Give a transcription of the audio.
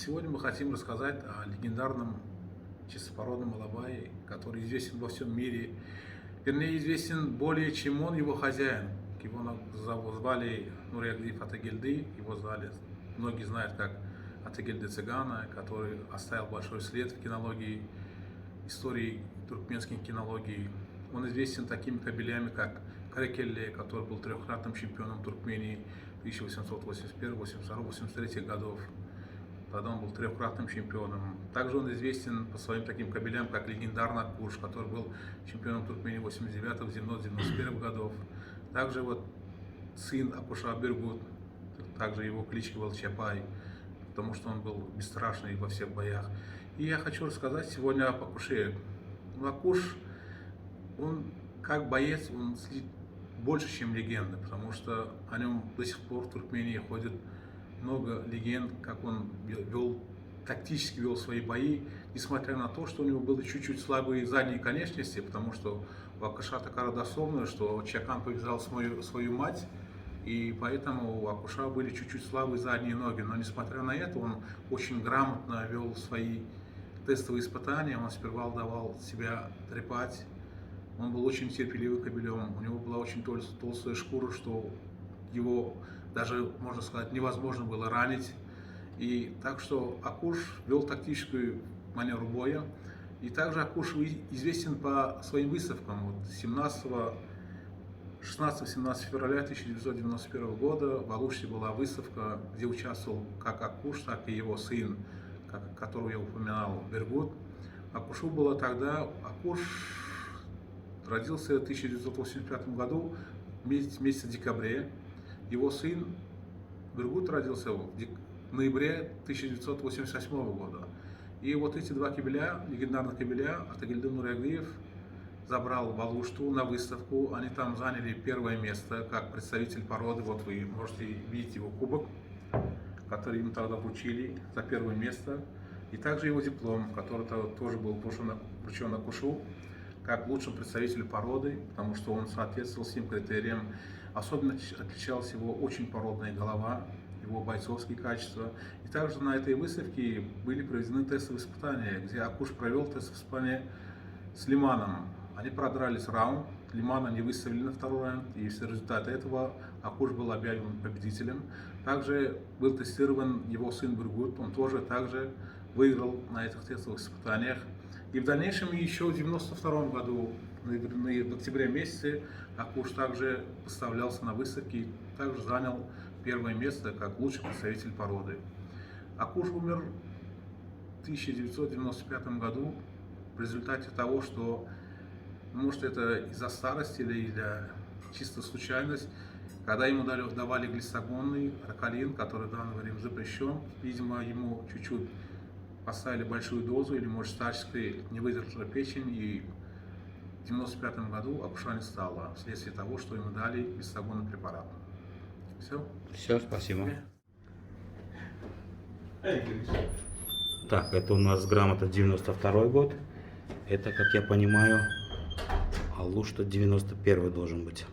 Сегодня мы хотим рассказать о легендарном чистопородном алабае, который известен во всем мире. Вернее, известен более, чем он, его хозяин. Его звали Нуриагдиев Атагельды, его звали, многие знают как Атагельды Цыгана, который оставил большой след в кинологии, истории туркменских кинологий. Он известен такими кабелями, как Каракелле, который был трехкратным чемпионом Туркмении 1881, 82, 83 годов. Тогда он был трехкратным чемпионом. Также он известен по своим таким кабелям, как легендарный Акуш, который был чемпионом Туркмении 89, 90, 91 годов. Также вот сын Акуша Бергут, также его кличка был Чапай, потому что он был бесстрашный во всех боях. И я хочу рассказать сегодня об Акуше. Акуш, он как боец, он больше, чем легенда, потому что о нем до сих пор в Туркмении ходит много легенд, как он тактически вел свои бои, несмотря на то, что у него были чуть-чуть слабые задние конечности, потому что у Акуша такая родословная, что Чакан повязал свою мать, и поэтому у Акуша были чуть-чуть слабые задние ноги. Но несмотря на это, он очень грамотно вел свои тестовые испытания, он сперва давал себя трепать, он был очень терпеливым кобелем, у него была очень толстая шкура, что его даже, можно сказать, невозможно было ранить. И так что Акуш вел тактическую манеру боя. И также Акуш известен по своим выставкам. Вот 16-17 февраля 1991 года в Алуште была выставка, где участвовал как Акуш, так и его сын, которого я упоминал, Бергут. Акушу было тогда, Акуш родился в 1985 году, в месяце декабря. Его сын Бергут родился в ноябре 1988 года. И вот эти два кабеля, легендарных кабеля, Атагельды Нуриагдиев забрал в Алушту на выставку. Они там заняли первое место как представитель породы. Вот вы можете видеть его кубок, который им тогда вручили за первое место. И также его диплом, который тоже был вручен Акушу как лучшему представителю породы, потому что он соответствовал всем критериям. Особенно отличалась его очень породная голова, его бойцовские качества. И также на этой выставке были проведены тестовые испытания, где Акуш провел тестовые испытания с Лиманом. Они продрались раунд, Лимана не выставили на второй раунд, и в результате этого Акуш был объявлен победителем. Также был тестирован его сын Бергут, он тоже выиграл на этих тестовых испытаниях. И в дальнейшем еще в 1992 году, в октябре месяце, Акуш также поставлялся на выставке и также занял первое место как лучший представитель породы. Акуш умер в 1995 году в результате того, что, может, это из-за старости или из-за чисто случайность, когда ему давали глицогонный раколин, который в данное время запрещен, видимо, ему чуть-чуть поставили большую дозу, или, может, старческой не выдержала печень, и в 1995 году Акуша не стало, вследствие того, что ему дали глицогонный препарат. Все? Все, спасибо. Так, это у нас грамота 92 год. Это, как я понимаю, Алушта 91 должен быть.